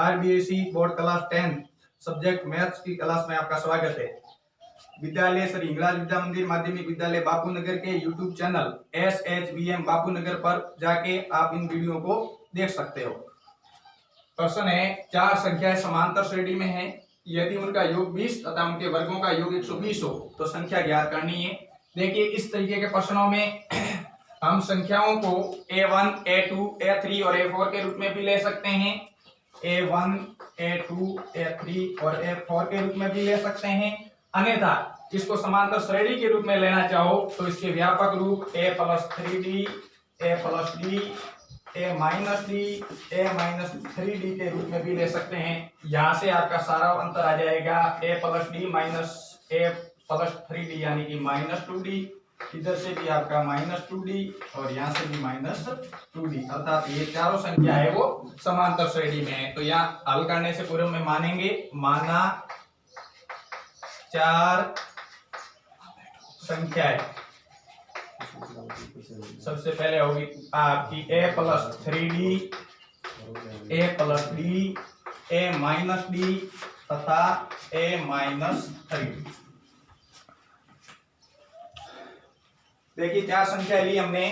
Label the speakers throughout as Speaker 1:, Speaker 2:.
Speaker 1: RBSE board class 10 subject maths की class में आपका स्वागत है। विद्यालय श्री हिंगलाज विद्या मंदिर माध्यमिक विद्यालय बापूनगर के यूट्यूब चैनल SHBM बापूनगर पर जाके आप इन वीडियो को देख सकते हो। प्रश्न है, चार संख्याएं समांतर श्रेणी में हैं, यदि उनका योग 20 तथा उनके वर्गों का योग 120 हो तो संख्या ज्ञात करनी है। देखिए, इस तरीके के प्रश्नों में हम संख्याओं को A1, A2, A3 और A4 के रूप में भी ले सकते हैं। A1, A2, A3 और A4 के रूप में भी ले सकते हैं। अन्यथा इसको समांतर श्रेणी के रूप में लेना चाहो तो इसके व्यापक रूप A+3D, A+D, A-D, A-3D के रूप में भी ले सकते हैं। यहाँ से आपका सारा अंतर आ जाएगा A+D माइनस A+3D यानी कि -2D। इधर से भी आपका -2D और यहाँ से भी -2D, अर्थात ये चारों संख्या है वो समांतर श्रेणी में है। तो यहाँ हल करने से पूर्व में मानेंगे, माना चार संख्याएं, सबसे पहले होगी आपकी A+3D, A+D, A-D तथा A-3D। देखिए, चार संख्या ली हमने,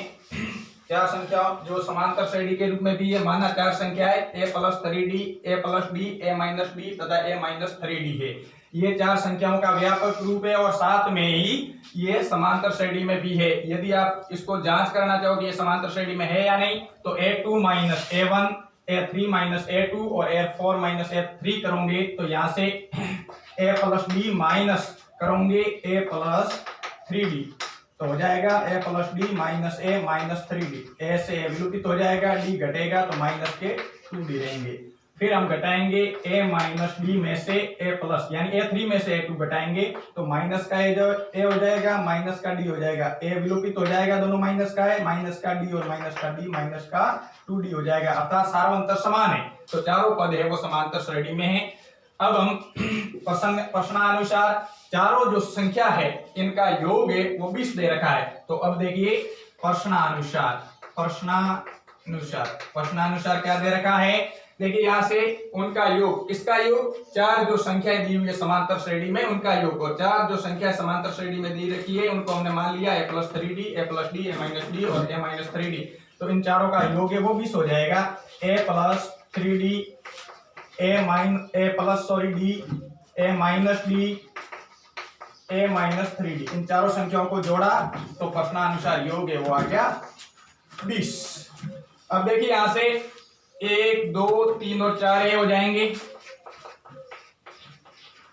Speaker 1: चार संख्या जो समांतर श्रेणी के रूप में भी है, माना चार संख्या है A+3D, A+D, A-D तथा A-3D है। ये चार संख्याओं का व्यापक रूप है और साथ में ही ये समांतर श्रेणी में भी है। यदि आप इसको जांच करना चाहो कि ये समांतर श्रेणी में है या नहीं, तो A2 minus A1, A3 minus A2 और A4 माइनस A3 करोगे तो यहाँ से A+D माइनस करोगे A+3D तो हो जाएगा A+D माइनस A-3D। A से A विलुप्त हो जाएगा, D घटेगा तो माइनस के 2D रहेंगे। फिर हम घटाएंगे A-D में से A+ यानी A3 में से A2 घटाएंगे तो माइनस का A हो जाएगा, माइनस का D हो जाएगा। A विलुप्त हो जाएगा, दोनों माइनस का है, माइनस का D और माइनस का D माइनस का 2D हो जाएगा, अर्थात सारा अंतर समान है। तो चारों पद है वो समांतर श्रेणी में है। अब हम प्रश्नानुसार चारों जो संख्या है इनका योग है वो 20 दे रखा है। तो अब देखिए, प्रश्नानुसार क्या दे रखा है। देखिए, यहाँ से उनका योग, इसका योग, चार जो संख्याएं दी हुई है समांतर श्रेणी में उनका योग, और चार जो संख्या समांतर श्रेणी में दी रखी है उनको हमने मान लिया A+3D, A+D, A-D और A-3D। तो इन चारों का योग है वो 20 हो जाएगा। A+3D, D, A-D, A-3D, इन चारों संख्याओं को जोड़ा तो प्रश्नानुसार योग है वो आ गया 20। अब देखिए, यहां से 1, 2, 3 और 4 ए हो जाएंगे।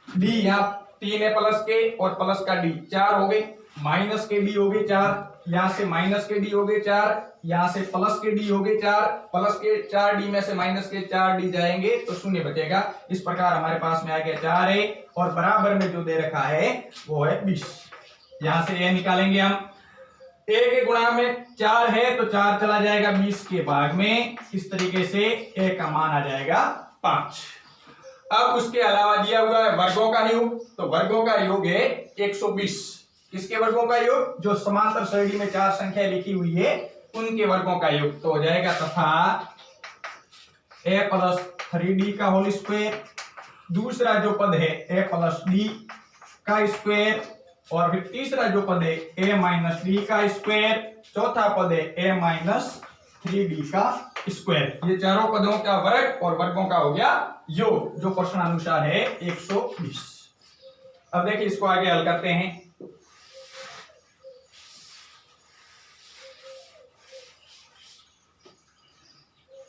Speaker 1: D यहाँ 3 है प्लस के और प्लस का D 4 हो गए, माइनस के D हो गए 4, यहाँ से माइनस के D हो गए 4, यहाँ से प्लस के D हो गए 4, प्लस के 4D में से माइनस के 4D जाएंगे तो शून्य बचेगा। इस प्रकार हमारे पास में आ गया 4 है और बराबर में जो दे रखा है वो है 20। यहाँ से ये निकालेंगे हम, A के गुणा में 4 है तो 4 चला जाएगा 20 के भाग में, इस तरीके से A का मान आ जाएगा 5। अब उसके अलावा दिया हुआ है वर्गों का योग, तो वर्गों का योग है 120। किसके वर्गों का योग? जो समांतर श्रेणी में चार संख्या लिखी हुई है उनके वर्गों का योग। तो हो जाएगा तथा A+3D का होल स्क्वायर, दूसरा जो पद है A+D का स्क्वायर, और फिर तीसरा जो पद है A-D का स्क्वायर, चौथा पद है A-3D का स्क्वायर। ये चारों पदों का वर्ग और वर्गों का हो गया योग, जो प्रश्नानुसार है 120। अब देखिए, इसको आगे हल करते हैं।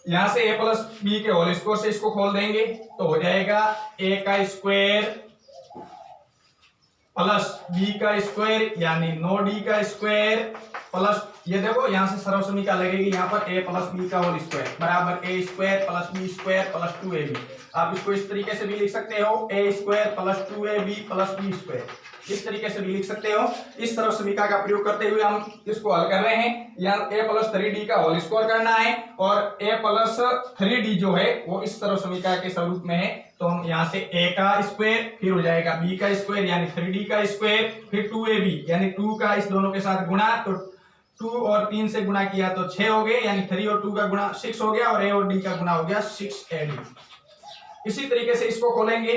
Speaker 1: यहां से A+B के होल स्क्वायर से इसको खोल देंगे तो हो जाएगा A का स्क्वायर प्लस B का स्क्वायर यानी 9D का स्क्वायर प्लस, ये देखो यहाँ से सर्वसमीका लगेगी, यहाँ पर A+B का होल स्क्वायर बराबर A square plus B square plus 2AB। आप इसको इस तरीके से भी लिख सकते हो, A square plus 2AB plus B square, इस तरीके से भी लिख सकते हो। इस सर्वसमीका का प्रयोग करते हुए हम इसको हल कर रहे हैं। यहाँ A+3D का होल स्क्वायर करना है और A+3D जो है वो इस सर्वसमीका के स्वरूप में है। तो हम यहाँ से A का स्क्वायर, फिर हो जाएगा B का स्क्वायर यानी 3D का स्क्वायर, फिर 2AB यानी 2 का इस दोनों के साथ गुणा, तो 2 और 3 से गुणा किया तो 6 हो गए, यानी 3 और 2 का गुणा 6 हो गया, और A और D का गुणा हो गया 6AD। इसी तरीके से इसको खोलेंगे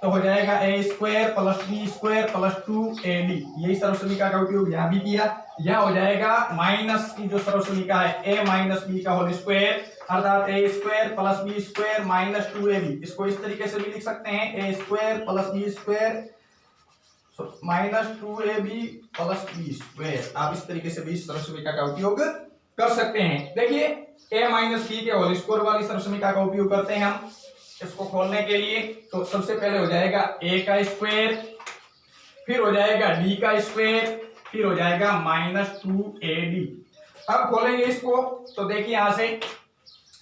Speaker 1: तो हो जाएगा a square plus B square plus 2ab। यही सर्वसमीका का उपयोग यहाँ भी किया। यह हो जाएगा माइनस की जो सर्वसमीका है a माइनस बी का होल स्क्वायर अर्थात a square plus B square minus 2ab। इसको इस तरीके से भी लिख सकते हैं a square plus B square minus 2ab plus B square. आप इस तरीके से भी इस सर्वसमीका का उपयोग कर सकते हैं। देखिए a माइनस बी के होल स्क्वायर वाली सर्वसमीका का उपयोग करते हैं हम इसको खोलने के लिए। तो सबसे पहले हो जाएगा a का स्क्वायर, फिर हो जाएगा d का स्क्वायर, फिर हो जाएगा माइनस 2ad। अब खोलेंगे इसको तो देखिए यहां से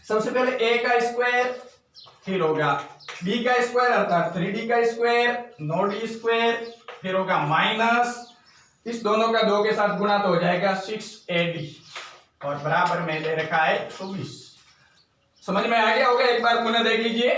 Speaker 1: सबसे पहले a का स्क्वायर, फिर होगा b का स्क्वायर अर्थात 3d का स्क्वायर 9d स्क्वायर, फिर होगा माइनस इस दोनों का 2 के साथ गुणा तो हो जाएगा 6ad और बराबर में ले रखा है 120। समझ में आ गया होगा। एक बार पुनः देख लीजिए।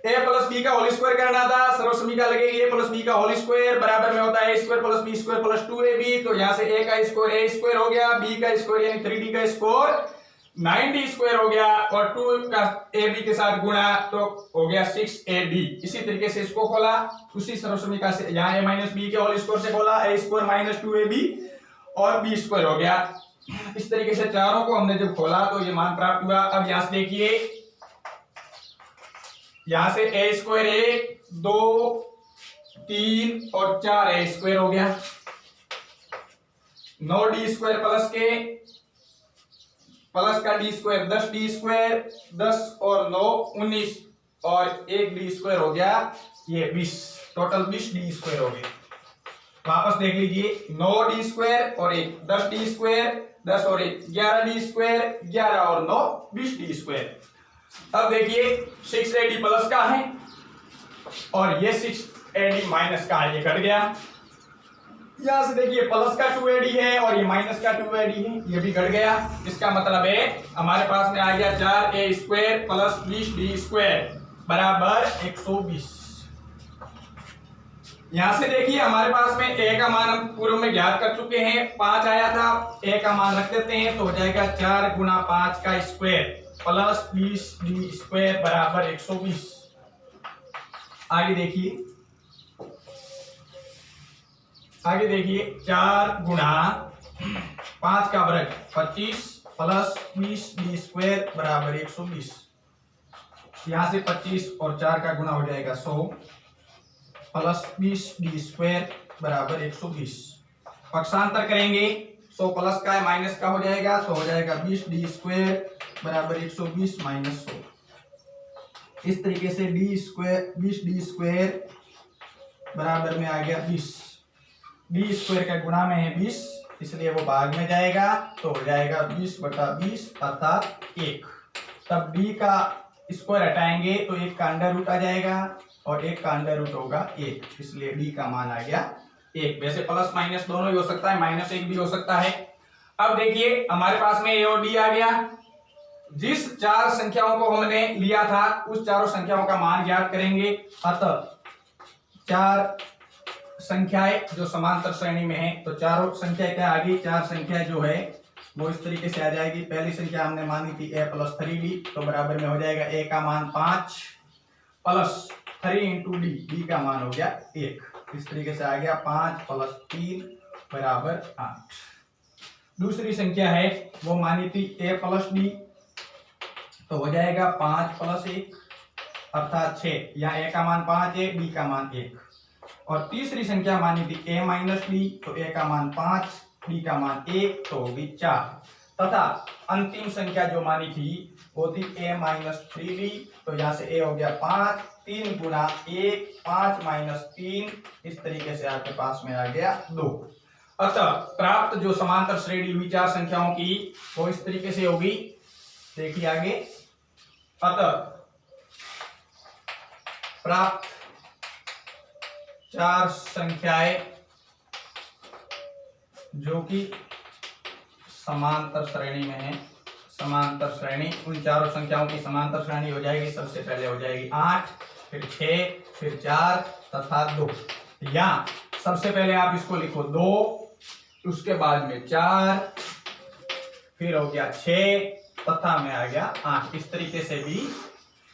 Speaker 1: a प्लस बी का होल स्क्वायर करना था, सर्वसमीका लगेगी a प्लस बी का होल स्क्वायर बराबर में होता है a square plus B square plus 2ab। तो यहां से a का स्क्वायर a स्क्वायर हो गया, b का स्क्वायर यानी 3d का स्क्वायर 9d स्क्वायर हो गया और 2 का ab के साथ गुणा तो हो गया 6ad। इसी तरीके से इसको खोला उसी सर्वसमीका से यहाँ a माइनस बी के होल स्क्वायर से खोला a स्क्वायर माइनस 2ab और b स्क्वायर हो गया। इस तरीके से चारों को हमने जब खोला तो ये मान प्राप्त हुआ। अब यहां से देखिए यहां से a स्क्वायर 1 2 3 और 4 a स्क्वायर हो गया, 9d स्क्वायर प्लस का d स्क्वायर 10d स्क्वायर 10 और 9 19 और 1d स्क्वायर हो गया ये 20, टोटल 20d स्क्वायर हो गए। वापस देख लीजिए 9d स्क्वायर और एक 10d स्क्वायर 10 और एक 11d स्क्वायर 11 और 9 20d स्क्वायर। अब देखिए 6ad प्लस का है और ये 6ad माइनस का है, ये घट गया। यहां से देखिए प्लस का 2ad है और ये माइनस का 2ad है, ये भी घट गया। इसका मतलब है हमारे पास में आ गया 4a square plus 20d square बराबर 120। यहां से देखिए हमारे पास में a का मान हम पूर्व में ज्ञात कर चुके हैं, 5 आया था। a का मान रख देते हैं तो हो जाएगा 4 गुना 5 का स्क्वायर प्लस 20d स्क्वायर बराबर 120। आगे देखिए 4 गुना 5 का वर्ग 25 प्लस 20d स्क्वायर बराबर 120। यहां से 25 और 4 का गुना हो जाएगा 100 प्लस 20d स्क्वायर बराबर 120। पक्षांतर करेंगे 100 प्लस का है माइनस का हो जाएगा तो हो जाएगा 20d स्क्वायर बराबर 120 माइनस 100। इस तरीके से d स्क्वायर 20d स्क्वायर बराबर में आ गया 20। d स्क्वायर का गुणा में है 20 इसलिए वो भाग में जाएगा तो हो जाएगा 20/20 अर्थात 1। तब d का स्क्वायर हटाएंगे तो 1 का अंडर रूट आ जाएगा और 1 का अंडर रूट होगा 1, इसलिए d का मान आ गया 1। वैसे प्लस माइनस दोनों ही हो सकता है, -1 भी हो सकता है। अब देखिए हमारे पास में a और d आ गया। जिस 4 संख्याओं को हमने लिया था उस चारों संख्याओं का मान ज्ञात करेंगे। अतः 4 संख्याएं जो समांतर श्रेणी में है तो चारों संख्या क्या आ गई, 4 संख्या जो है वो इस तरीके से आ जाएगी। पहली संख्या हमने मानी थी a प्लस 3d तो बराबर में हो जाएगा a का मान 5 प्लस 3 इंटू d का मान हो गया 1। इस तरीके से आ गया 5 प्लस 3 बराबर 8। दूसरी संख्या है वो मानी थी a प्लस d तो हो जाएगा 5 प्लस 1 अर्थात 6। यहाँ a का मान 5 है, d का मान 1। और तीसरी संख्या मानी थी a माइनस d तो a का मान 5 d का मान 1 तो होगी 4। तथा अंतिम संख्या जो मानी थी वो थी a माइनस 3d तो यहाँ से a हो गया 5 3 गुना 1 5 माइनस 3 इस तरीके से आपके पास में आ गया 2। अतः प्राप्त जो समांतर श्रेणी हुई 4 संख्याओं की वो इस तरीके से होगी। देखिए आगे। अतः प्राप्त 4 संख्याएं जो कि समांतर श्रेणी में है, समांतर श्रेणी, उन चारों संख्याओं की समांतर श्रेणी हो जाएगी। सबसे पहले हो जाएगी 8 फिर 6 फिर 4 तथा 2। या सबसे पहले आप इसको लिखो 2 उसके बाद में 4 फिर हो गया 6 तथा में आ गया 8। इस तरीके से भी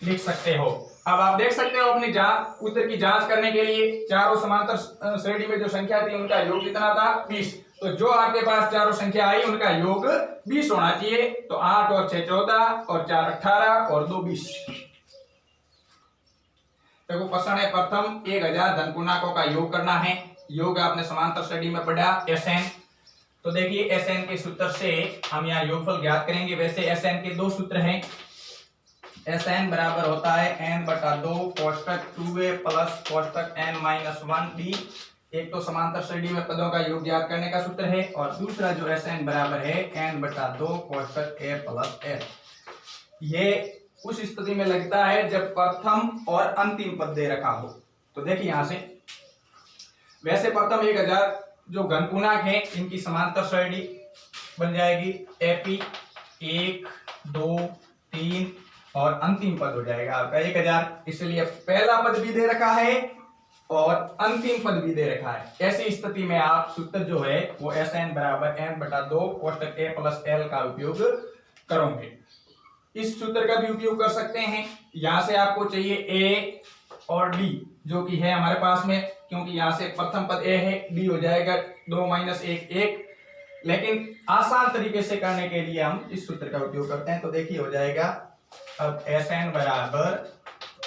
Speaker 1: लिख सकते हो। अब आप देख सकते हो अपनी उत्तर की जांच करने के लिए चारों समांतर श्रेणी में जो संख्या थी उनका योग कितना था 20। तो जो आपके पास चारों संख्या आई उनका योग 20 होना चाहिए। तो 8 और 6 14 और 4 18 और 2 20। देखो प्रश्न है प्रथम 1000 धन पूर्णांकों का योग करना है। योग आपने समांतर श्रेणी में पढ़ा Sn। तो देखिए Sn के सूत्र से हम यहाँ योगफल ज्ञात करेंगे। वैसे Sn के दो सूत्र हैं। Sn बराबर होता है n बटा 2 कोष्टक 2a प्लस कोष्टक n माइनस 1d। एक तो समांतर श्रेणी में पदों का योग ज्ञात करने का सूत्र है और दूसरा जो Sn बराबर है n बटा 2 कोष्टक a प्लस l। ये उस स्थिति में लगता है जब प्रथम और अंतिम पद दे रखा हो। तो देखिए यहां से वैसे प्रथम 1000 जो घन पूर्णांक है इनकी समांतर श्रेणी बन जाएगी एपी 1 2 3 और अंतिम पद हो जाएगा आपका 1000। इसलिए पहला पद भी दे रखा है और अंतिम पद भी दे रखा है। ऐसी स्थिति में आप सूत्र जो है वो Sn बराबर n बटा 2 कोष्टक a प्लस l का उपयोग करोगे। इस सूत्र का भी उपयोग कर सकते हैं। यहां से आपको चाहिए a और d जो कि है हमारे पास में, क्योंकि यहां से प्रथम पद a है, d हो जाएगा 2 माइनस 1 1। लेकिन आसान तरीके से करने के लिए हम इस सूत्र का उपयोग करते हैं। तो देखिए हो जाएगा अब Sn बराबर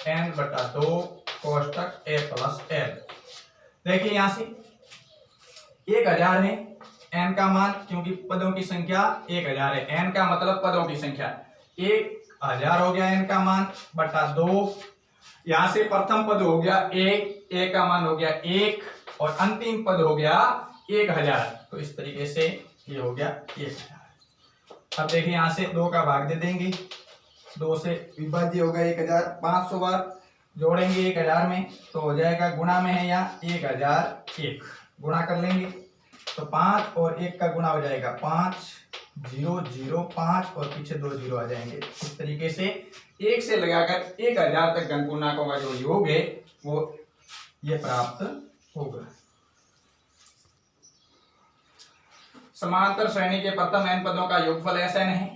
Speaker 1: n बटा 2 कोष्टक a प्लस l। देखिए यहां से 1000 है n का मान, क्योंकि पदों की संख्या 1000 है। n का मतलब पदों की संख्या 1000 हो गया n का मान बटा 2। यहां से प्रथम पद हो गया a का मान हो गया 1 और अंतिम पद हो गया 1000। तो इस तरीके से ये हो गया 1000। अब देखिए यहां से 2 का भाग दे देंगे, 2 से विभाज्य होगा 1000। 500 बार जोड़ेंगे 1000 में तो हो जाएगा, गुणा में है यहाँ 1001, गुणा कर लेंगे तो 5 और 1 का गुणा हो जाएगा 5 0 0 5 और पीछे 2 0 आ जाएंगे। इस तरीके से 1 से लगाकर 1000 तक घन पूर्णांकों का जो योग है वो ये प्राप्त होगा। समांतर श्रेणी के प्रथम n पदों का योगफल Sn है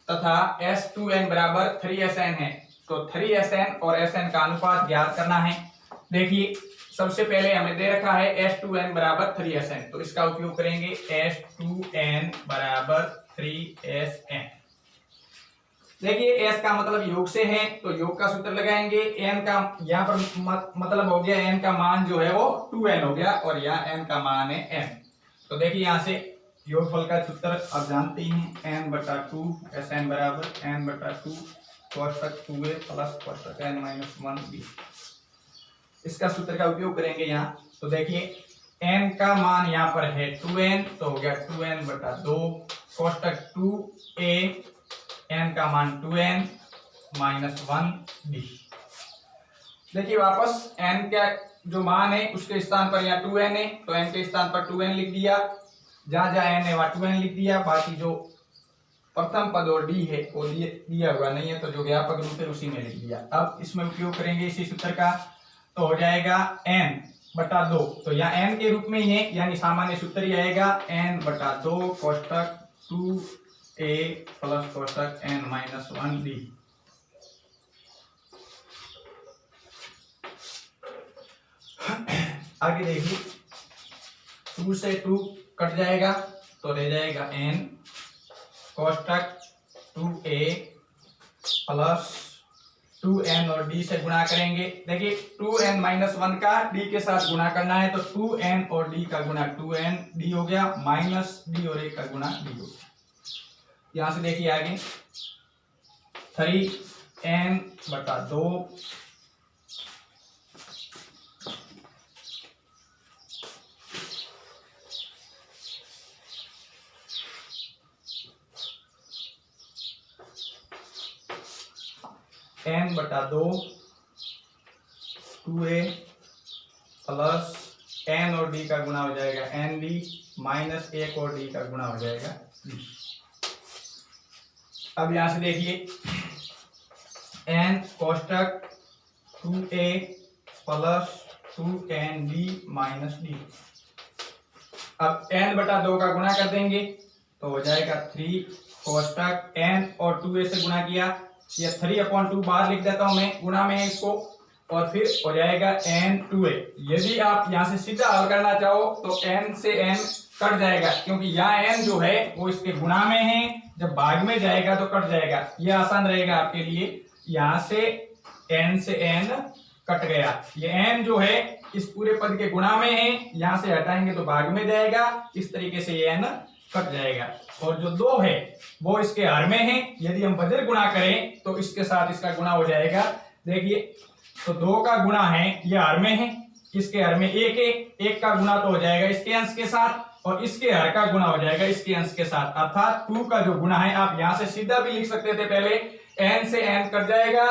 Speaker 1: तथा S2n बराबर 3Sn है। तो 3Sn और Sn का अनुपात ज्ञात करना है। देखिए सबसे पहले हमें दे रखा है S2n बराबर 3Sn, तो इसका उपयोग करेंगे S2n बराबर 3Sn। देखिए S का मतलब योग से है तो योग का सूत्र लगाएंगे। n का यहाँ पर मतलब हो गया n का मान जो है वो 2n हो गया और यहाँ n का मान है n। तो देखिए यहाँ से योगफल का सूत्र आप जानते ही हैं n बटा 2 Sn बराबर n बटा 2 कोष्टक 2a प्लस कोष्टक n माइनस 1b। इसका सूत्र का उपयोग करेंगे यहाँ। तो देखिए n का मान यहाँ पर है 2n तो हो गया 2n बटा 2 कोष्टक 2a n का मान 2n माइनस 1b। देखिए वापस n का जो मान है उसके स्थान पर यहाँ 2n है तो n के स्थान पर 2n लिख दिया, जहां जहां n है वहां 2n लिख दिया। बाकी जो प्रथम पद और d है वो दिया हुआ नहीं है तो जो व्यापक रूप है उसी में लिख दिया। अब इसमें उपयोग करेंगे इसी सूत्र का, तो हो जाएगा n बटा 2। तो यहाँ n के रूप में ही है यानी सामान्य सूत्र ही आएगा n बटा 2 कोष्टक 2a प्लस कोष्टक n माइनस 1d। आगे देखिए 2 से 2 कट जाएगा तो रह जाएगा n कोष्टक 2a प्लस 2n और d से गुणा करेंगे। देखिए 2n माइनस 1 का d के साथ गुणा करना है तो 2n और d का गुणा 2n d हो गया माइनस d और 1 का गुणा d हो गया। यहां से देखिए आगे 3n बटा 2 n बटा 2 2a प्लस n और d का गुणा हो जाएगा nd माइनस 1 और d का गुणा हो जाएगा d। अब यहां से देखिए n कोष्टक 2a plus 2nd minus d। अब n बटा 2 का गुणा कर देंगे तो हो जाएगा 3 कोष्टक n और 2a से गुणा किया ये 3/2 बाहर लिख देता हूं मैं, गुना में है इसको, और फिर हो जाएगा n 2a। यदि आप यहाँ से सीधा हल करना चाहो तो n से n कट जाएगा, क्योंकि यहाँ n जो है वो इसके गुणा में है, जब भाग में जाएगा तो कट जाएगा। ये आसान रहेगा आपके लिए। यहाँ से n से n कट गया, ये n जो है इस पूरे पद के गुणा में है, यहाँ से हटाएंगे तो भाग में जाएगा, इस तरीके से ये n कट जाएगा। और जो 2 है वो इसके हर में है, यदि हम वज्र गुणा करें तो इसके साथ इसका गुणा हो जाएगा। देखिए, तो 2 का गुणा है, ये हर में है, इसके हर में 1 है, 1 का गुणा तो हो जाएगा इसके अंश के साथ, और इसके हर का गुणा हो जाएगा इसके अंश के साथ, अर्थात 2 का जो गुणा है, आप यहां से सीधा भी लिख सकते थे पहले, n से n कट जाएगा,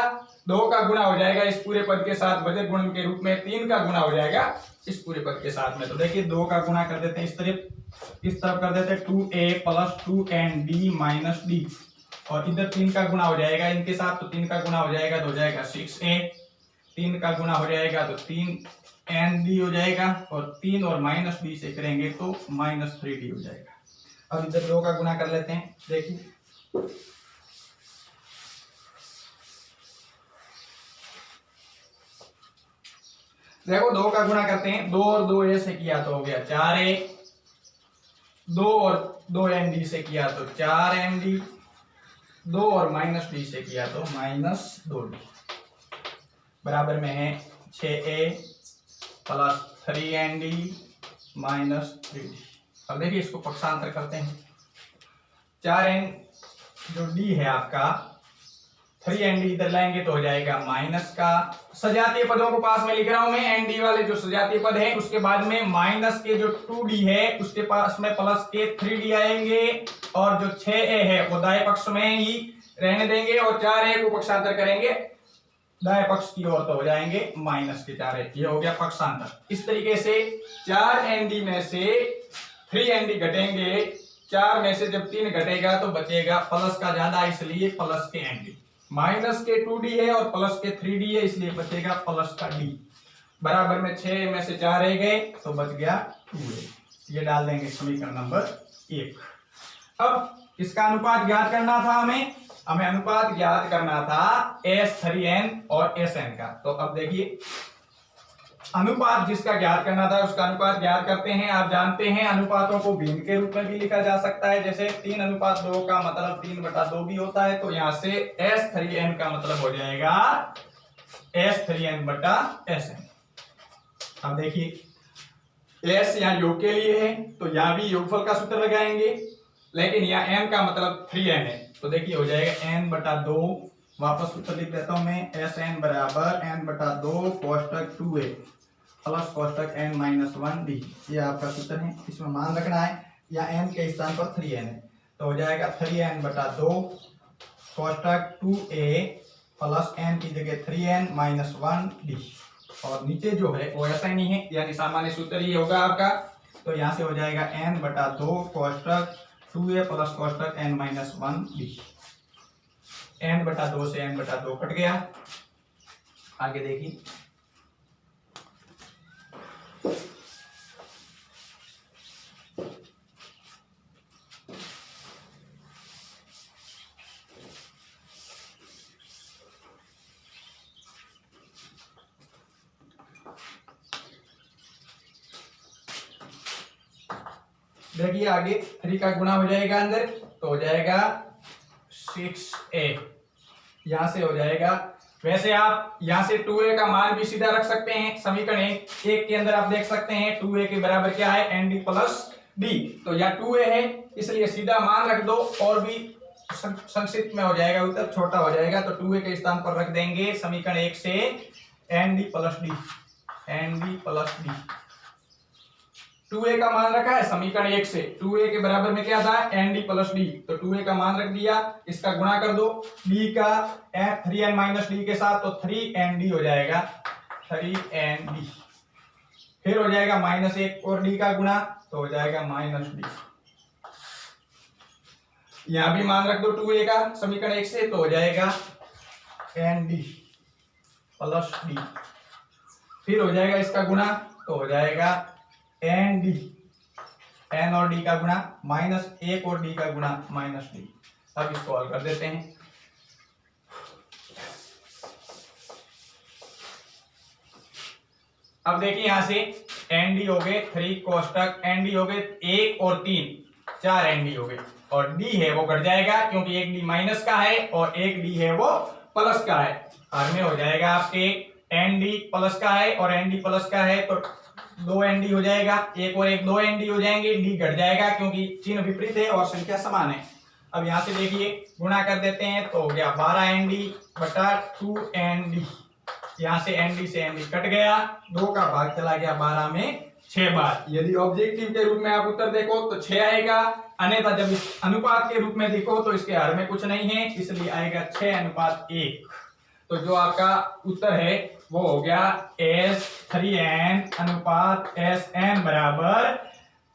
Speaker 1: 2 का गुणा हो जाएगा इस पूरे पद के साथ वज्र गुणन के रूप में, 3 का गुणा हो जाएगा इस पूरे पद के साथ में। तो देखिए 2 का गुणा कर देते हैं इस तरफ कर देते हैं 2a + 2nd माइनस d, और इधर 3 का गुणा हो जाएगा इनके साथ, तो 3 का गुणा हो जाएगा तो हो जाएगा 6a, 3 का गुणा हो जाएगा तो 3nd हो जाएगा, और 3 और माइनस d से करेंगे तो -3d हो जाएगा। अब इधर 2 का गुणा कर लेते हैं। देखिए देखो 2 का गुणा करते हैं, 2 और 2a से किया तो हो गया 4a, 2 और 2nd से किया तो 4nd, 2 और -d से किया तो -2d, बराबर में है 6a + 3nd -3d। अब देखिए इसको पक्षांतर करते हैं, 4n जो d है आपका, 3nd इधर लाएंगे तो हो जाएगा माइनस का, सजातीय पदों को पास में लिख रहा हूं मैं, nd वाले जो सजातीय पद है, उसके बाद में माइनस के जो 2d है उसके पास में प्लस के 3d आएंगे, और जो 6a है वो दाएं पक्ष में ही रहने देंगे, और 4a को पक्षांतर करेंगे दाएं पक्ष की ओर तो हो जाएंगे माइनस के 4a। ये हो गया पक्षांतर। इस तरीके से 4nd में से 3nd घटेंगे, 4 में से जब 3 घटेगा तो बचेगा प्लस का ज्यादा, इसलिए प्लस के nd, माइनस के 2d है और प्लस के 3d है, इसलिए बचेगा प्लस का d, बराबर में 6 में से 4 रह गए तो बच गया 2a। ये डाल देंगे समीकरण नंबर 1। अब इसका अनुपात ज्ञात करना था, हमें अनुपात ज्ञात करना था S3n और Sn का। तो अब देखिए अनुपात जिसका ज्ञात करना था उसका अनुपात ज्ञात करते हैं। आप जानते हैं अनुपातों को भिन्न के रूप में भी लिखा जा सकता है, जैसे 3:2 का मतलब 3/2 भी होता है, तो यहां से S3n का मतलब हो जाएगा S3n/Sn। अब देखिए S यहाँ योग के लिए है तो यहाँ भी योगफल का सूत्र लगाएंगे, लेकिन यहाँ n का मतलब 3n है, तो देखिए हो जाएगा n/2, वापस सूत्र लिख देता हूं मैं, Sn बराबर n/2 कोष्टक 2a प्लस कोष्टक n-1d। ये आपका सूत्र है, इसमें मान रखना है, या n के स्थान पर 3n है, तो हो जाएगा 3n/2 कोष्टक 2a प्लस n की जगह 3n-1d, और नीचे जो है वो ऐसा ही नहीं है, यानी सामान्य सूत्र ही होगा आपका, तो यहाँ से हो जाएगा n/2 कोष्टक 2a plus कोष्टक n-1d। n/2 से n/2 कट गया। आगे देखिए देखिए आगे 3 का गुणा हो जाएगा अंदर, तो हो जाएगा 6a, यहां से हो जाएगा। वैसे आप यहां से 2a का मान भी सीधा रख सकते हैं, समीकरण 1 के अंदर आप देख सकते हैं 2a के बराबर क्या है, nd प्लस d, तो यहाँ 2a है इसलिए सीधा मान रख दो, और भी संक्षिप्त में हो जाएगा, उत्तर छोटा हो जाएगा, तो 2a के स्थान पर रख देंगे समीकरण 1 से nd प्लस d। 2a का मान रखा है समीकरण 1 से, 2a के बराबर में क्या था, nd प्लस d, तो 2a का मान रख दिया, इसका गुणा कर दो d का 3n-d के साथ, तो 3nd हो जाएगा, 3nd, फिर हो जाएगा -1 और d का गुणा, तो हो जाएगा -d। यहां भी मान रख दो 2a का समीकरण 1 से, तो हो जाएगा nd प्लस d, फिर हो जाएगा इसका गुणा, तो हो जाएगा nd, n और d का गुणा, -1 और d का गुणा -d। अब इसको हल कर देते हैं, अब देखिए यहाँ से एन डी हो गए 3 कोष्टक, एन डी हो गए 1 और 3, 4 एन डी हो गए, और डी है वो घट जाएगा क्योंकि एक डी माइनस का है और एक डी है वो प्लस का है। हर में हो जाएगा आपके एन डी प्लस का है और एन डी प्लस का है तो 2 एन डी हो जाएगा, एक और एक 2 एन डी हो जाएंगे, डी घट जाएगा क्योंकि चिन्ह विपरीत है और संख्या समान है। अब यहाँ से देखिए गुणा कर देते हैं तो हो गया 12 एन डी बटा 2 एन डी, यहाँ से एन डी से एन डी कट गया, 2 का भाग चला गया 12 में 6 बार। यदि ऑब्जेक्टिव के रूप में आप उत्तर देखो तो 6 आएगा, अन्यथा जब इस अनुपात के रूप में देखो तो इसके हर में कुछ नहीं है, इसलिए आएगा 6:1। तो जो आपका उत्तर है वो हो गया S3n अनुपात Sn बराबर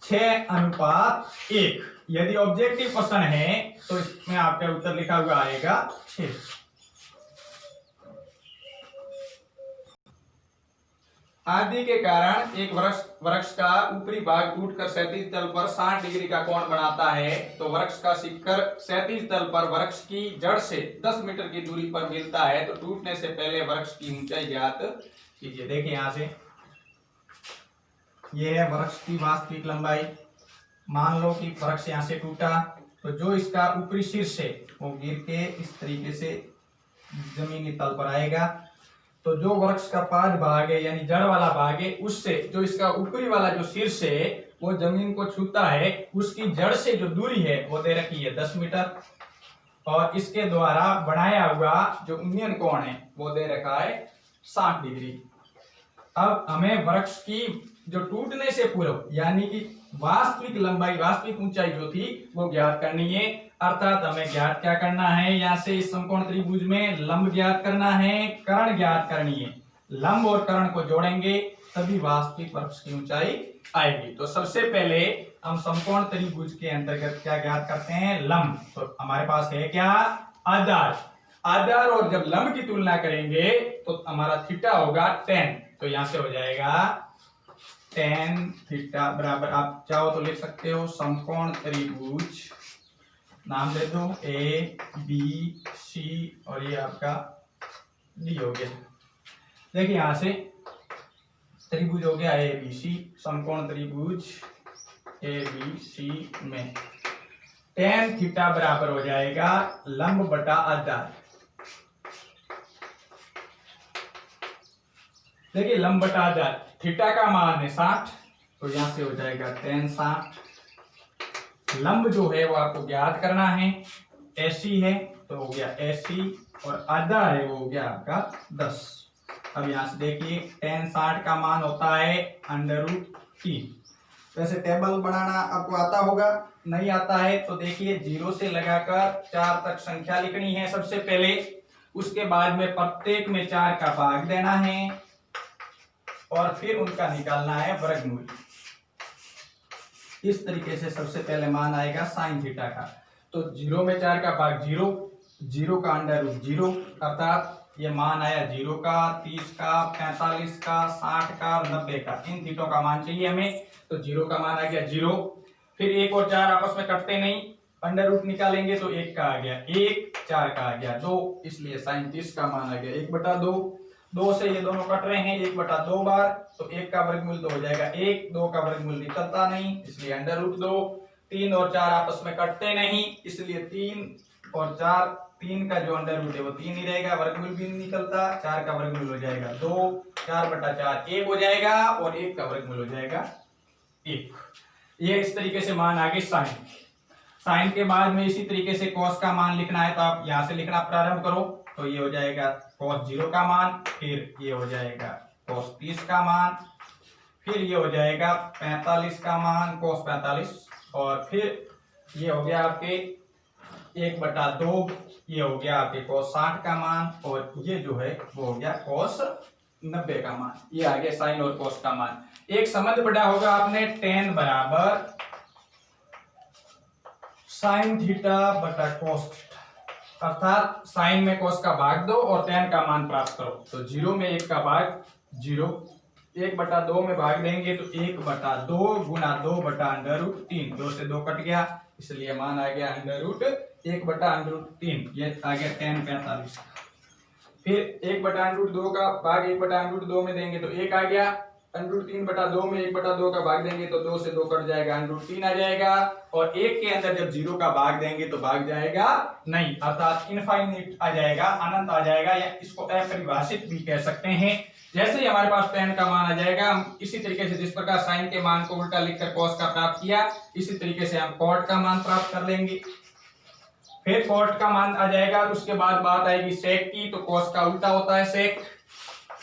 Speaker 1: 6:1। यदि ऑब्जेक्टिव क्वेश्चन है तो इसमें आपका उत्तर लिखा हुआ आएगा 6। आदि के कारण एक वृक्ष का ऊपरी भाग टूटकर क्षैतिज तल पर 60 डिग्री का कोण बनाता है, तो वृक्ष का शिखर क्षैतिज तल पर वृक्ष की जड़ से 10 मीटर की दूरी पर मिलता है, तो टूटने से पहले वृक्ष की ऊंचाई ज्ञात कीजिए। देखिए यहाँ से ये है वृक्ष की वास्तविक लंबाई। मान लो कि वृक्ष यहाँ से टूटा तो जो इसका ऊपरी शीर्ष है वो गिर के इस तरीके से जमीनी तल पर आएगा, तो जो वृक्ष का पाद भाग है यानी जड़ वाला भाग है उससे जो इसका ऊपरी वाला जो शीर्ष है वो जमीन को छूता है, उसकी जड़ से जो दूरी है वो दे रखी है 10 मीटर, और इसके द्वारा बनाया हुआ जो उन्नयन कोण है वो दे रखा है 60 डिग्री। अब हमें वृक्ष की जो टूटने से पूर्व यानी कि वास्तविक लंबाई, वास्तविक ऊंचाई जो थी वो ज्ञात करनी है, अर्थात हमें ज्ञात क्या करना है, यहाँ से इस समकोण त्रिभुज में लंब ज्ञात करना है, कर्ण ज्ञात करनी है। लंब और कर्ण को जोड़ेंगे तभी वास्तविक वृक्ष की ऊंचाई आएगी। तो सबसे पहले हम समकोण त्रिभुज के अंतर्गत क्या ज्ञात करते हैं, लंब। तो हमारे पास है क्या, आधार। आधार और जब लंब की तुलना करेंगे तो हमारा थीटा होगा 10, तो यहां से हो जाएगा tan थीटा बराबर, आप चाहो तो लिख सकते हो समकोण त्रिभुज, नाम दे दो ए बी सी और ये आपका डी हो गया। देखिए यहां से त्रिभुज हो गया ए बी सी, समकोण त्रिभुज ए बी सी में tan थीटा बराबर हो जाएगा लंब बटा आधार। देखिए लंब बटा आधार, थीटा का मान है 60, तो यहां से हो जाएगा tan 60। लंब जो है वो आपको ज्ञात करना है, AC है तो हो गया AC, और आधार है वो हो गया आपका 10। अब यहां से देखिए tan 60 का मान होता है √3। वैसे टेबल बनाना आपको आता होगा, नहीं आता है तो देखिए 0 से लगाकर 4 तक संख्या लिखनी है सबसे पहले, उसके बाद में प्रत्येक में 4 का भाग देना है और फिर उनका निकालना है वर्गमूल। इस तरीके से सबसे पहले मान आएगा साइन थीटा का, तो 0 में 4 का भाग 0, 0 का √0, अर्थात ये मान आया 0 का, 30 का, 45 का, 60 का, 90 का। इन थीटों का मान चाहिए हमें, तो 0 का मान आ गया 0। फिर 1 और 4 आपस में कटते नहीं, अंडर निकालेंगे तो 1 का आ गया 1, 4 का आ गया 2, इसलिए साइन 30 का मान आ गया 1/2। 2 से ये दोनों कट रहे हैं 1/2 बार, तो 1 का वर्गमूल तो हो जाएगा 1, 2 का वर्गमूल निकलता नहीं इसलिए √2। 3 और 4 आपस में कटते नहीं इसलिए 3 और 4, 3 का जो √2 है वो 3 ही रहेगा, वर्गमूल भी नहीं निकलता। 4 का वर्गमूल हो जाएगा 2, 4/4 1 हो जाएगा और 1 का वर्गमूल हो जाएगा 1। ये इस तरीके से मान आगे साइन। साइन के बाद में इसी तरीके से कॉस का मान लिखना है तो आप यहाँ से लिखना प्रारंभ करो, तो ये हो जाएगा cos 0 का मान, फिर ये हो जाएगा cos 30 का मान, फिर ये हो जाएगा 45 का मान cos 45, और फिर ये हो गया आपके 1/2, ये हो गया आपके cos 60 का मान, और ये जो है वो हो गया cos 90 का मान। ये आ गया साइन और cos का मान। एक संबंध पढ़ा होगा आपने, tan बराबर साइन थीटा बटा cos थीटा, अर्थात साइन में cos का भाग दो और tan का मान प्राप्त करो। तो 0 में 1 का भाग 0, 1/2 में भाग देंगे तो 1/2 गुना 2/√3, 2 से 2 कट गया इसलिए मान आ गया √1/√3, ये आ गया tan 45। फिर 1/√2 का भाग 1/√2 में देंगे तो 1 आ गया, √3/2 में 1/2 का भाग देंगे तो 2 से 2 कट जाएगा, √3 आ जाएगा। और 1 के अंदर जब 0 का भाग देंगे तो भाग जाएगा नहीं, अर्थात इनफाइनाइट आ जाएगा, अनंत आ जाएगा, या इसको अपरिभाषित भी कह सकते हैं। जैसे ही हमारे पास tan का मान आ जाएगा, हम इसी तरीके से जिस प्रकार sin के मान को उल्टा लिखकर cos का प्राप्त किया, इसी तरीके से हम cot का मान प्राप्त कर लेंगे। फिर cot का मान आ जाएगा, तो उसके बाद बात आएगी sec की, तो cos का उल्टा होता है sec,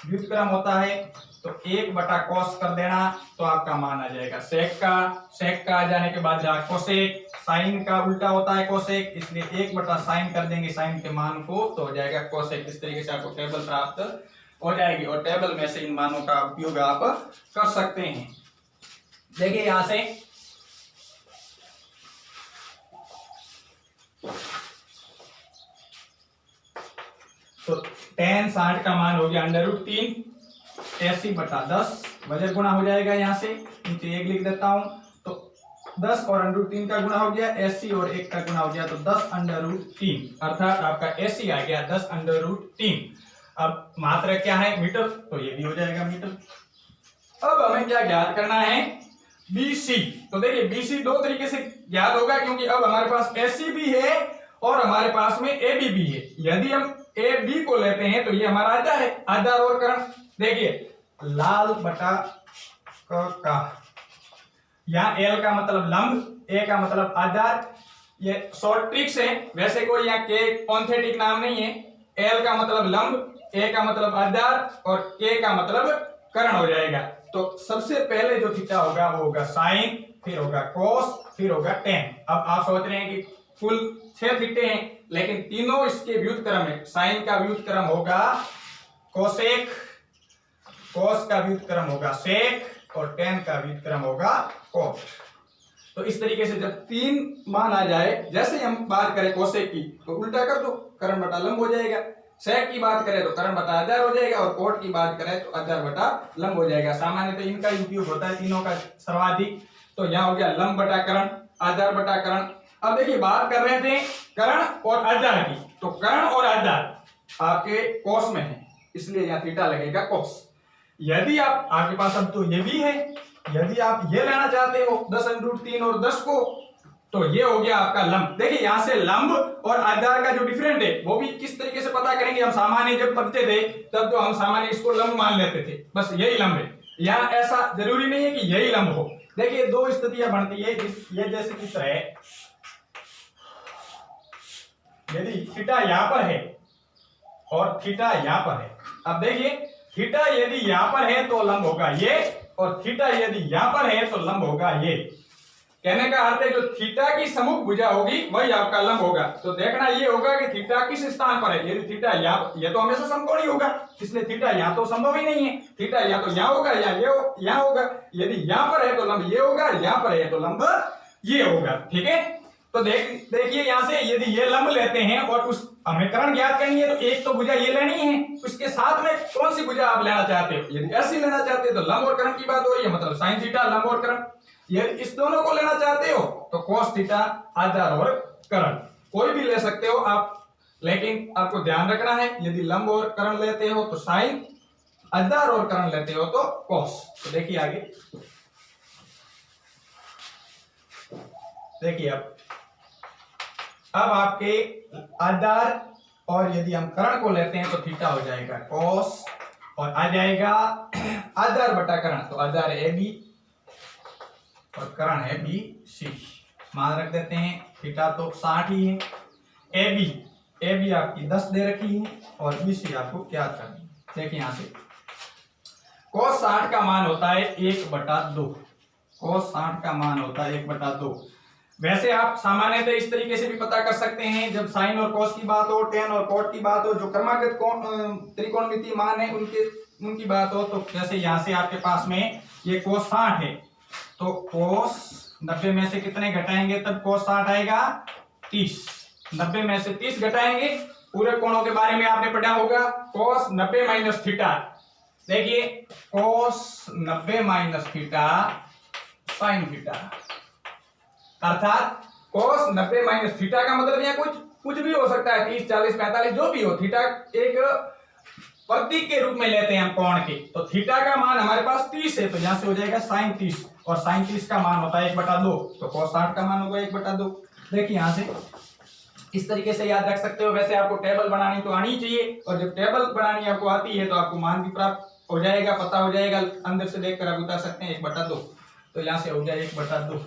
Speaker 1: व्युत्क्रम होता है, तो 1/cos कर देना तो आपका मान आ जाएगा sec का आ जाने के बाद cosec, sin का उल्टा होता है cosec, इसलिए 1/sin कर देंगे sin के मान को तो हो जाएगा cosec। इस तरीके से आपको टेबल प्राप्त हो जाएगी और टेबल में से इन मानों का उपयोग आप कर सकते हैं। देखिए यहां से तो tan 60 का मान हो गया √3 80/10, वजन गुणा हो जाएगा, यहां से नीचे 1 लिख देता हूं, तो 10 और √3 का गुणा हो गया, 80 और 1 का गुणा हो गया, तो 10√3, अर्थात आपका 80 आ गया 10√3। अब मात्रक क्या है मीटर, तो ये भी हो जाएगा मीटर। अब हमें क्या ज्ञात करना है, BC। तो देखिए BC दो तरीके से ज्ञात होगा, क्योंकि अब हमारे पास AC भी है और हमारे पास में AB भी है। यदि हम AB को लेते हैं तो ये हमारा आधार है, आधार और कर्ण। देखिए लाल बटा का, यहाँ L का मतलब लंब, A का मतलब आधार, ये शॉर्ट ट्रिक्स है, वैसे कोई यहाँ के कॉन्थेटिक नाम नहीं है। L का मतलब लंब, A का मतलब आधार और K का मतलब कर्ण हो जाएगा। तो सबसे पहले जो थीटा होगा वो होगा साइन, फिर होगा कॉस, फिर होगा टेन। अब आप सोच रहे हैं कि कुल 6 थीटे हैं, लेकिन तीनों इसके व्युत्क्रम है। साइन का व्युत्क्रम होगा कोसेक, कॉस का व्युत्क्रम होगा सेक और टेन का व्युत्क्रम होगा कोट। तो इस तरीके से जब 3 मान आ जाए, जैसे हम बात करें कोसेक की तो उल्टा कर दो, कर्ण बटा लंब हो जाएगा। सेक की बात करें तो कर्ण बटा आधार हो जाएगा और कोट की बात करें तो आधार बटा लंब हो जाएगा। सामान्य तो इनका उपयोग होता है तीनों का सर्वाधिक। तो यहाँ हो गया लंब बटा कर्ण, आधार बटा कर्ण। अब देखिए बात कर रहे थे कर्ण और आधार की, तो कर्ण और आधार आपके कोस में है, इसलिए यहाँ थीटा लगेगा कोस। यदि आप आपके पास अब तो ये भी है, यदि आप ये लेना चाहते हो 10√3 और 10 को, तो ये हो गया आपका लंब। देखिए यहां से लंब और आधार का जो डिफरेंट है वो भी किस तरीके से पता करेंगे। हम सामान्य जब पढ़ते थे तब तो हम सामान्य इसको लंब मान लेते थे, बस यही लंब है। यहाँ ऐसा जरूरी नहीं है कि यही लंब हो। देखिए दो स्थितियां बनती है, ये जैसे कि तरह यदि थीटा यहां पर है और थीटा यहां पर है। अब देखिए थीटा यदि यहां पर है तो लंब होगा ये, और थीटा यदि यहां पर है तो लंब होगा ये। कहने का अर्थ है जो थीटा की सम्मुख भुजा होगी वही आपका लंब होगा। तो देखना ये होगा कि थीटा किस स्थान पर है। यदि थीटा यहाँ, ये तो हमेशा समकोण ही होगा, इसलिए थीटा यहाँ तो संभव ही नहीं है। थीटा या तो यहाँ होगा या ये यहाँ होगा। यदि यहाँ पर है तो लंब ये होगा, यहाँ पर है तो लंब ये होगा। ठीक है, तो देखिए यहाँ से यदि ये लंब लेते हैं और उस हमें कर्ण ज्ञात करनी है, तो एक तो भुजा ये लेनी है, उसके साथ में कौन सी भुजा आप लेना चाहते हो। यदि ऐसी लेना चाहते हो तो लंब और कर्ण की बात हो रही है, मतलब साइन थीटा लंब और कर्ण। यदि इस दोनों को लेना चाहते हो तो cos थीटा आधार और कर्ण, कोई भी ले सकते हो आप, लेकिन आपको ध्यान रखना है यदि लंब और कर्ण लेते हो तो साइन, आधार और कर्ण लेते हो तो cos। तो देखिए आगे, देखिए अब आपके आधार और यदि हम कर्ण को लेते हैं तो थीटा हो जाएगा cos और आ जाएगा आधार बटा कर्ण। तो आधार है AB और कर्ण है BC। मान रख देते हैं, थीटा तो 60 ही है। AB आपकी 10 दे रखी है और BC आपको क्या करनी है। देखिए यहां से cos 60 का मान होता है 1/2। cos 60 का मान होता है 1/2। वैसे आप सामान्यतः इस तरीके से भी पता कर सकते हैं, जब साइन और कॉस की बात हो, टेन और कोट की बात हो, जो क्रमागत त्रिकोणमितीय मान है उनकी बात हो, तो जैसे यहां से आपके पास में ये cos 60 है, तो cos 90 में से कितने घटाएंगे तब cos 60 आएगा 30। 90 में से 30 घटाएंगे। पूरे कोणों के बारे में आपने पढ़ा होगा, cos 90 माइनस थीटा। देखिए cos 90 minus theta sine theta, अर्थात cos 90 माइनस थीटा का मतलब यहाँ कुछ भी हो सकता है, 30 40 45 जो भी हो। थीटा एक प्रतीक के रूप में लेते हैं हम कोण के, तो थीटा का मान हमारे पास 30 है, तो यहां से हो जाएगा sin 30, और sin 30 का मान होता है 1/2, तो cos 60 का मान होगा 1/2। देखिए यहां से इस तरीके से याद रख सकते हो। वैसे आपको टेबल बनानी तो आनी चाहिए, और जब टेबल बनानी आपको आती है तो आपको मान भी प्राप्त हो जाएगा, पता हो जाएगा, अंदर से देखकर आप बता सकते हैं 1/2, तो यहां से हो गया 1/2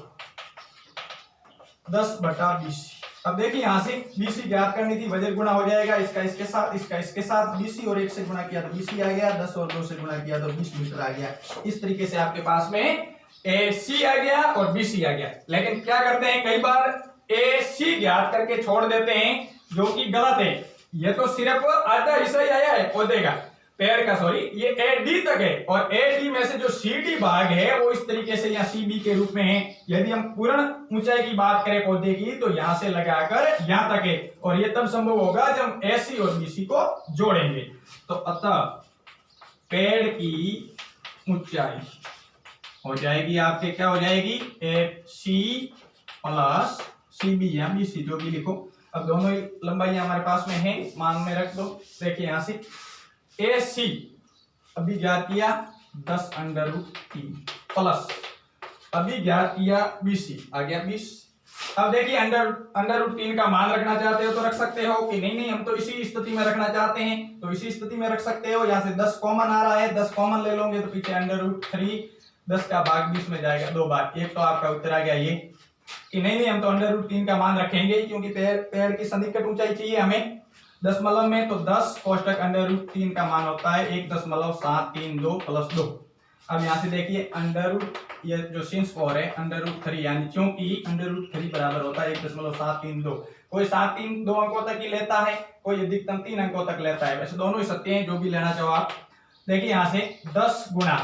Speaker 1: 10/20। अब देखिए यहां से BC ज्ञात करनी थी, वजन गुणा हो जाएगा, इसका इसके साथ, इसका इसके साथ, BC और 1 से गुणा किया तो BC आ गया, 10 और 2 से गुणा किया तो 20 मीटर आ गया। इस तरीके से आपके पास में AC आ गया और BC आ गया। लेकिन क्या करते हैं, कई बार AC ज्ञात करके छोड़ देते हैं, जो कि गलत है। ये तो सिर्फ आधा हिस्सा ही आया है पौधे का, पेड़ का, सॉरी, ये AD तक है, और AD में से जो CD भाग है वो इस तरीके से यहाँ CB के रूप में है। यदि हम पूर्ण ऊंचाई की बात करें पौधे की, तो यहां से लगाकर यहां तक है, और ये तब संभव होगा जब हम AC और BC को जोड़ेंगे। तो अतः पेड़ की ऊंचाई हो जाएगी आपके, क्या हो जाएगी, AC प्लस CB या BC, जो भी लिखो। अब दोनों लंबाई हमारे पास में है, मान में रख दो। देखिए यहां से AC अभी ज्ञात किया 10√3 प्लस अभी ज्ञात किया BC आ गया 20। अब देखिए √3 का मान रखना चाहते हो तो रख सकते हो, कि नहीं हम तो इसी स्थिति में रखना चाहते हैं तो इसी स्थिति में रख सकते हो। यहाँ से 10 कॉमन आ रहा है, 10 कॉमन ले लोगे तो पीछे √3, 10 का भाग 20 में जाएगा 2 बार। एक तो आपका उत्तर आ गया ये, कि नहीं हम तो √3 का मान रखेंगे, क्योंकि पेड़ की सन्निकट ऊंचाई चाहिए हमें दशमलव में, तो 10 कोष्टक √3 का मान होता है 1.732 प्लस 2। अब यहाँ से देखिए ये जो सिंस 4 है √3, यानी क्योंकि √3 बराबर होता है 1.732। कोई 7-3 2 अंकों तक ही लेता है, कोई अधिकतम 3 अंकों तक लेता है, वैसे दोनों ही सत्य हैं, जो भी लेना चाहो आप। देखिए यहाँ से 10 गुना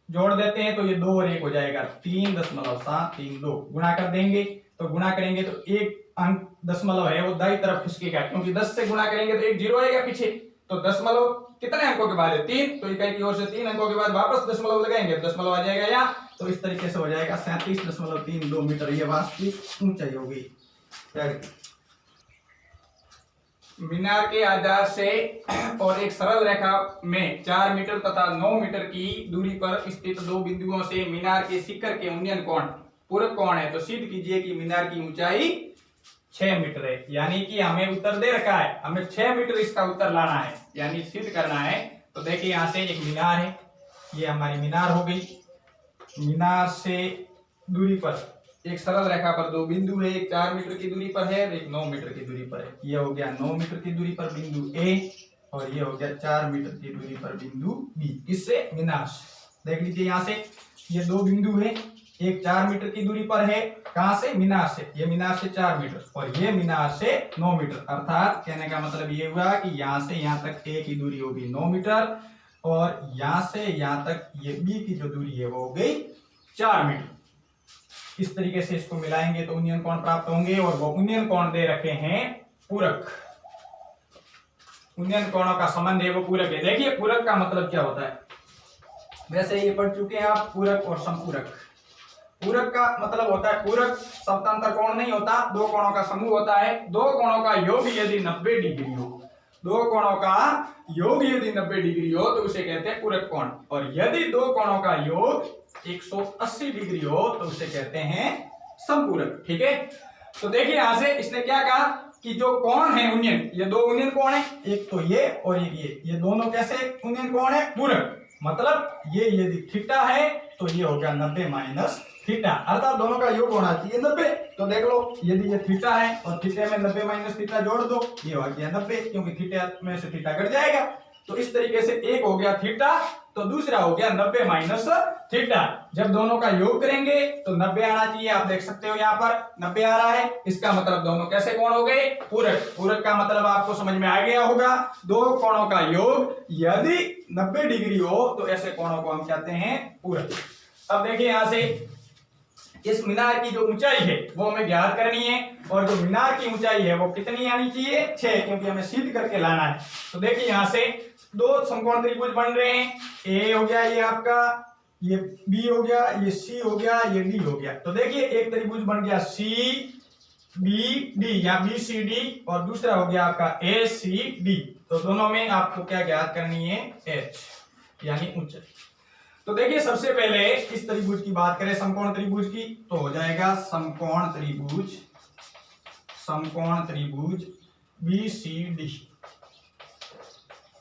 Speaker 1: जोड़ देते हैं तो ये 2 और 1 हो जाएगा 3.732, गुणा कर देंगे तो गुणा करेंगे तो एक अंक दशमलव है वो दाईं तरफ खिसकेगा, क्योंकि 10 से गुणा करेंगे तो एक 0 आएगा पीछे, तो दशमलव कितने अंकों के बाद है 3, तो इकाई की ओर से 3 अंकों के बाद वापस दशमलव लगाएंगे, दशमलव आ जाएगा यहाँ, तो इस तरीके से हो जाएगा 37.32 मीटर, ये वास्तविक ऊंचाई होगी। मीनार के आधार से और एक सरल रेखा में 4 मीटर तथा 9 मीटर की दूरी पर स्थित दो बिंदुओं से मीनार के शिखर के उन्नयन कोण पूरक कोण है, तो सिद्ध कीजिए कि मीनार की ऊंचाई 6 मीटर है। यानी कि हमें उत्तर दे रखा है, हमें 6 मीटर इसका उत्तर लाना है, यानी सिद्ध करना है। तो देखिए यहाँ से एक मीनार है, ये हमारी मीनार हो गई। मीनार से दूरी पर एक सरल रेखा पर दो बिंदु है, एक 4 मीटर की दूरी पर है और एक 9 मीटर की दूरी पर है। ये हो गया 9 मीटर की दूरी पर बिंदु A, और ये हो गया 4 मीटर की दूरी पर बिंदु B। किससे? मीनार से। देख लीजिए यहाँ से ये दो बिंदु है, एक 4 मीटर की दूरी पर है, कहां से? मीनार से। ये मीनार से 4 मीटर और ये मीनार से 9 मीटर, अर्थात कहने का मतलब ये हुआ कि यहाँ से यहाँ तक A की दूरी होगी 9 मीटर, और यहाँ से यहाँ तक ये B की जो दूरी है वो हो गई 4 मीटर। इस तरीके से इसको मिलाएंगे तो उन्नयन कोण प्राप्त होंगे, और वो उन्नयन कोण दे रखे हैं पूरक। उन्नयन कोणों का संबंध है वो पूरक है। देखिए पूरक का मतलब क्या होता है, वैसे ये पढ़ चुके हैं आप, पूरक और संपूरक। पूरक का मतलब होता है, पूरक समांतर कोण नहीं होता, दो कोणों का समूह होता है। दो कोणों का योग यदि 90 डिग्री हो, दो कोणों का योग यदि 90 डिग्री हो तो उसे कहते हैं पूरक कोण, और यदि दो कोणों का योग 180 डिग्री हो तो उसे कहते हैं संपूरक। ठीक है, तो देखिए यहां से इसने क्या कहा कि जो कोण है उन्नयन, ये दो उन्नयन कोण है, एक तो ये और एक ये दोनों कैसे उन्नयन कोण है? पूरक। मतलब ये यदि थीटा है तो ये हो गया 90 माइनस थीटा, अर्थात दोनों का योग होना चाहिए 90। तो देख लो यदि ये थीटा है और थीटा में 90 माइनस थीटा जोड़ दो, ये हो गया 90, क्योंकि थीटा में से थीटा कट जाएगा। तो इस तरीके से एक हो गया थीटा तो दूसरा हो गया 90 माइनस थीटा। जब दोनों का योग करेंगे तो 90 आना चाहिए, आप देख सकते हो यहाँ पर 90 आ रहा है, इसका मतलब दोनों कैसे कोण हो गए? पूरक। पूरक का मतलब आपको समझ में आ गया होगा, दो कोणों का योग यदि 90 डिग्री हो तो ऐसे कोणों को हम कहते हैं पूरक। अब देखिए यहाँ से इस मीनार की जो ऊंचाई है वो हमें ज्ञात करनी है, और जो मीनार की ऊंचाई है वो कितनी आनी चाहिए? 6, क्योंकि हमें सिद्ध करके लाना है। तो देखिए यहाँ से दो समकोण त्रिभुज बन रहे हैं, ए हो गया ये आपका, ये बी हो गया, ये सी हो गया, ये डी हो गया। तो देखिए एक त्रिभुज बन गया सी बी डी या बी सी डी, और दूसरा हो गया आपका ए सी डी। तो दोनों में आपको क्या ज्ञात करनी है, h यानी ऊंचाई। तो देखिए सबसे पहले इस त्रिभुज की बात करें, समकोण त्रिभुज की, तो हो जाएगा समकोण त्रिभुज BCD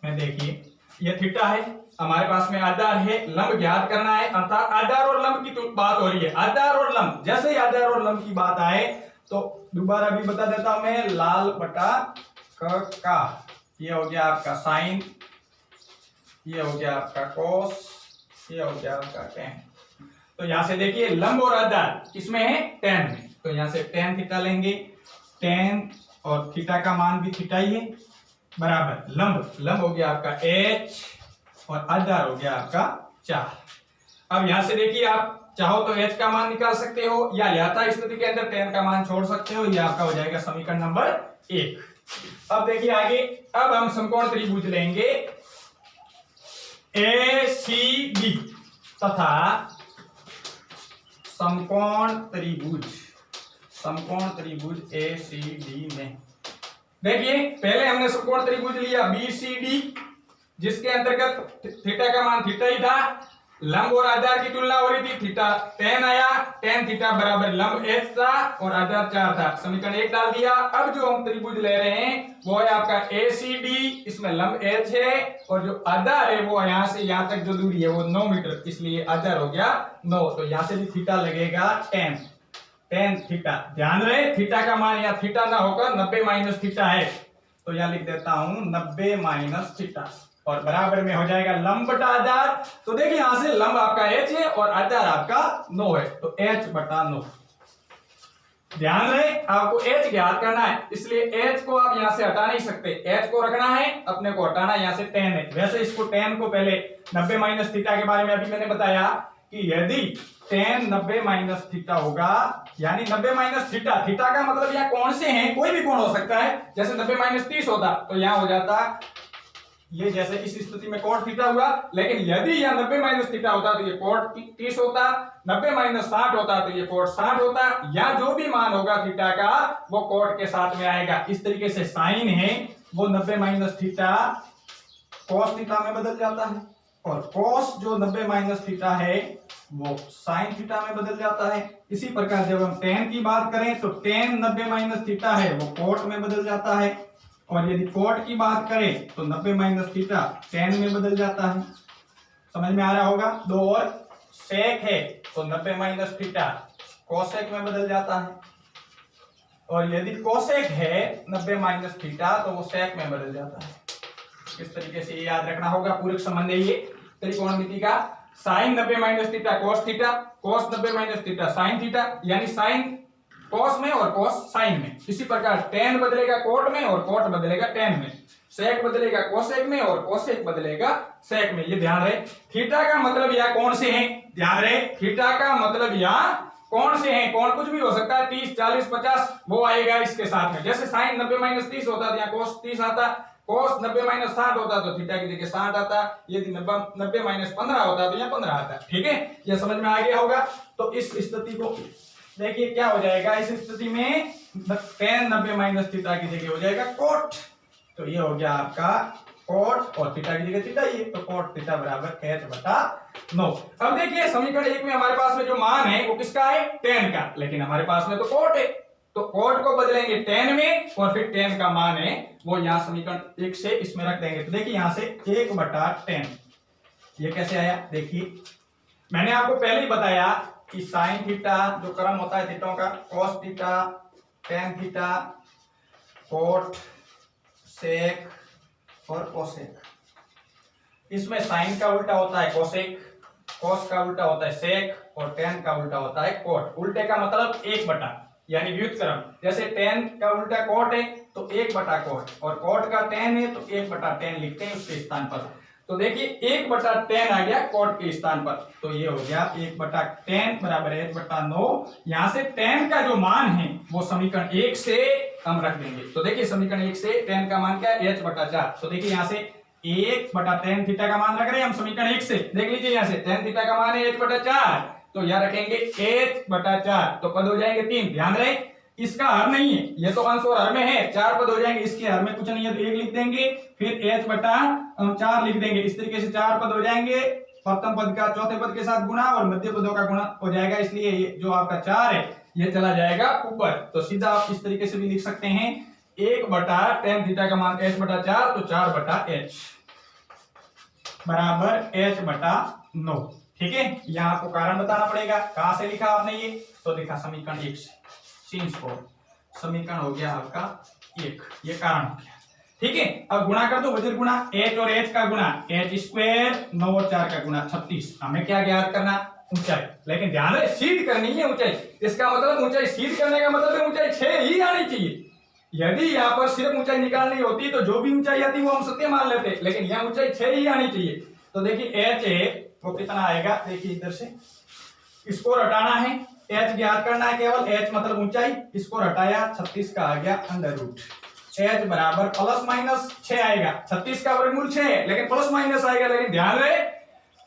Speaker 1: में देखिए ये थीटा है, हमारे पास में आधार है, लंब ज्ञात करना है, अर्थात आधार और लंब की तो बात हो रही है। आधार और लंब, जैसे ही आधार और लंब की बात आए तो दोबारा भी बता देता हूं मैं, लाल बटा का, ये हो गया आपका साइन, ये हो गया आपका कोस, ये हो गया आपका टेन। तो यहां से देखिए लंब और आधार किसमें है, टेन में, तो यहां से टेन थीटा लेंगे, टेन और थीटा का मान भी थीटा ही है, बराबर लंब हो गया आपका h और आधार हो गया आपका 4। अब यहां से देखिए आप चाहो तो h का मान निकाल सकते हो या यथा स्थिति के अंदर tan का मान छोड़ सकते हो, यह आपका हो जाएगा समीकरण नंबर 1। अब देखिए आगे, अब हम समकोण त्रिभुज लेंगे ACD तथा समकोण त्रिभुज ACD में देखिए पहले हमने समकोण त्रिभुज लिया BCD, जिसके अंतर्गत थीटा का मान थीटा ही था, लंब और आधार की तुलना हो रही थी, थीटा tan आया, tan थीटा बराबर लंब h था और आधार 4 था, समीकरण 1 डाल दिया। अब जो हम त्रिभुज ले रहे हैं वो है आपका ACD, इसमें लंब h है और जो आधार है वो यहां से यहां तक जो दूरी है वो 9 मीटर, इसलिए आधार हो गया 9, तो यहां से भी थीटा लगेगा tan थीटा। ध्यान रहे थीटा का मान या थीटा ना होकर 90 माइनस थीटा है, तो यहां लिख देता हूं 90 माइनस थीटा और बराबर में हो जाएगा लंब बटा आधार। तो देखिए यहां से लंब आपका h है और आधार आपका 9 है, तो h बटा 9। ध्यान रहे आपको h ज्ञात करना है, इसलिए h को आप यहां से हटा नहीं सकते, h को रखना है, अपने को हटाना है, यहां से tan है। वैसे इसको tan को पहले 90 माइनस थीटा के बारे में अभी मैंने बताया कि यदि tan 90 माइनस थीटा होगा, यानी 90 माइनस थीटा, थीटा का मतलब यहाँ कौन से हैं, कोई भी कोण हो सकता है, जैसे 90 माइनस 30 होता तो यहाँ हो जाता ये, जैसे इस स्थिति में कोण थीटा हुआ, लेकिन यदि यह 90 माइनस थीटा होता तो ये कोण 30 होता, 90 माइनस 60 होता तो ये कोण 60 होता, या जो भी मान होगा थीटा का वो कोण के साथ में आएगा। इस तरीके से साइन है वो 90 माइनस थीटा कॉस थीटा में बदल जाता है और कॉस जो 90 माइनस थीटा है वो साइन थीटा में बदल जाता है। इसी प्रकार जब हम tan की बात करें तो tan 90 माइनस थीटा है वो कोट में बदल जाता है, और यदि कोट की बात करें तो 90 माइनस थीटा tan में बदल जाता है। समझ में आ रहा होगा। दो और सेक है तो 90 माइनस थीटा कोसेक में बदल जाता है, और यदि कोसेक है 90 माइनस थीटा तो वो सेक में बदल जाता है। इस तरीके से ये याद रखना होगा, पूरक संबंध है ये त्रिकोणमिति का। Sine 90 minus theta cos theta, cos 90 minus theta sine theta, यानी साइन कोस में और कोस साइन में। इसी प्रकार tan बदलेगा कोट में और कोट बदलेगा tan में, सेक बदलेगा कोसेक में और कोसेक बदलेगा सेक में। ये ध्यान रहे। थीटा का मतलब यहाँ कौन से हैं, ध्यान रहे, थीटा का मतलब यहाँ कौन से हैं, कौन कुछ भी हो सकता है, 30 40 50 वो आएगा इसके साथ में। जैसे साइन 90 माइनस 30 होता तो यहाँ कोस 30 आता, कोस 90 माइनस 60 होता तो थीटा की जगह 60 आता, यदि 90 माइनस 15 होता तो यहाँ 15 आता। ठीक है, ये समझ में आ गया होगा। तो इस स्थिति को देखिए क्या हो जाएगा, इस स्थिति में tan 90 माइनस थीटा की जगह हो जाएगा कोट, तो ये हो गया आपका कोट और थीटा की जगह थीटा ही, तो कोट थीटा बराबर h बटा 9। अब देखिए समीकरण 1 में हमारे पास में जो मान है वो किसका है, tan का, लेकिन हमारे पास में तो कोट है, तो कोट को बदलेंगे tan में और फिर tan का मान है वो यहाँ समीकरण 1 से इसमें रख देंगे। तो देखिए यहाँ से 1 बटा tan, ये कैसे आया, देखिए मैंने आपको पहले ही बताया कि साइन थीटा जो क्रम होता है थीटों का, cos theta, tan theta, cot, sec और कोसेक। इसमें साइन का उल्टा होता है कोसेक, cos का उल्टा होता है सेक और tan का उल्टा होता है कोट। उल्टे का मतलब 1 बटा, यानी व्युत्क्रम। जैसे tan का उल्टा कोट है तो 1 बटा कोट, और कोट का tan है तो 1 बटा tan लिखते हैं उसके स्थान पर। तो देखिए 1 बटा tan आ गया कोट के स्थान पर, तो ये हो गया 1 बटा tan बराबर h बटा 9। यहां से tan का जो मान है वो समीकरण 1 से हम रख देंगे। तो देखिए समीकरण 1 से tan का मान क्या है, h बटा 4। तो देखिए यहां से 1 बटा tan थीटा का मान रख रहे हैं हम समीकरण 1 से। देख लीजिए यहां से tan थीटा का मान है h बटा 4, तो यहां रखेंगे h बटा 4, तो पद हो जाएंगे 3। ध्यान रहे इसका हर नहीं है, ये तो अंश और हर में है, 4 पद हो जाएंगे, इसके हर में कुछ नहीं है तो 1 लिख देंगे, फिर h बटा 4 लिख देंगे। इस तरीके से 4 पद हो जाएंगे, प्रथम पद का चौथे पद के साथ गुणा और मध्य पदों का गुणा हो जाएगा, इसलिए ये जो आपका 4 है ये चला जाएगा ऊपर। तो सीधा आप इस तरीके से भी लिख सकते हैं 1 बटा tan थीटा का मान h बटा 4, तो 4 बटा h बराबर h बटा 9। ठीक है, यहाँ आपको कारण बताना पड़ेगा, कहां से लिखा आपने ये, तो देखा समीकरण 1 से, सीन्स को समीकरण हो गया आपका 1, ये कारण हो गया। ठीक है, अब गुणा कर दो, वज्र गुणा h और h का गुणा h स्क्वायर, 9 और 4 का गुणा 36। हमें क्या ज्ञात करना, ऊंचाई, लेकिन ध्यान रहे सिद्ध करनी है ऊंचाई, इसका मतलब ऊंचाई सिद्ध करने का मतलब है ऊंचाई 6 ही आनी चाहिए। यदि यहाँ पर सिर्फ ऊंचाई निकालनी होती तो जो भी ऊंचाई आती वो हम सत्य मान लेते, लेकिन यहाँ ऊंचाई 6 ही आनी चाहिए। तो देखिए h है वो कितना आएगा, देखिए इधर से इसको हटाना है, h ज्ञात करना है केवल, h मतलब ऊंचाई, इसको हटाया 36 का आ गया अंडर रूट, h बराबर प्लस माइनस 6 आएगा। 36 का वर्गमूल 6 है लेकिन प्लस माइनस आएगा, लेकिन ध्यान रहे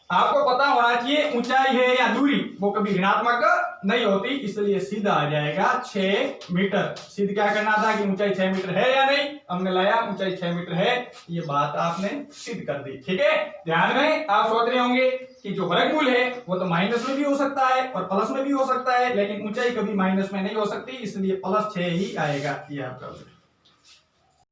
Speaker 1: आपको पता होना चाहिए ऊंचाई है या दूरी वो कभी ऋणात्मक नहीं होती, इसलिए सीधा आ जाएगा 6 मीटर। सिद्ध क्या करना था कि ऊंचाई 6 मीटर है या नहीं, हमने लाया ऊंचाई 6 मीटर है, ये बात आपने सिद्ध कर दी। ठीक है, ध्यान में आप सोच रहे होंगे कि जो वर्गमूल है वो तो माइनस में भी हो सकता है और प्लस में भी हो सकता है, लेकिन ऊंचाई कभी माइनस में नहीं हो सकती, इसलिए प्लस 6 ही आएगा। ये आपका